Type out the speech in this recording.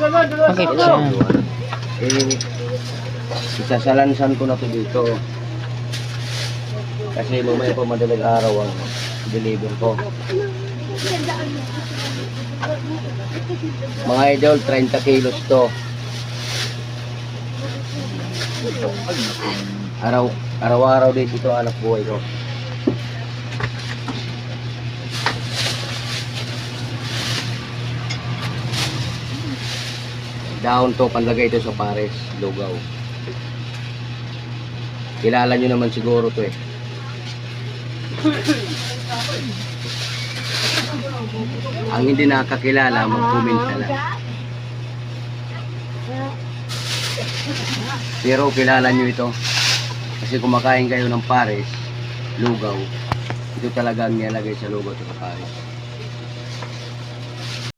Bakit siya? Eh, isasalansan ko na to dito. Kasi mamaya po madaling araw ang deliver ko. Mga idol, 30 kilos to. Araw-araw din ito anak buhay ko. Dahon to, panlagay ito sa pares, lugaw. Kilala nyo naman siguro to eh. Ang hindi nakakilala, mag-comment na lang. Pero kilala nyo ito. Kasi kumakain kayo ng pares, lugaw. Ito talaga ang nilagay sa lugaw at pares.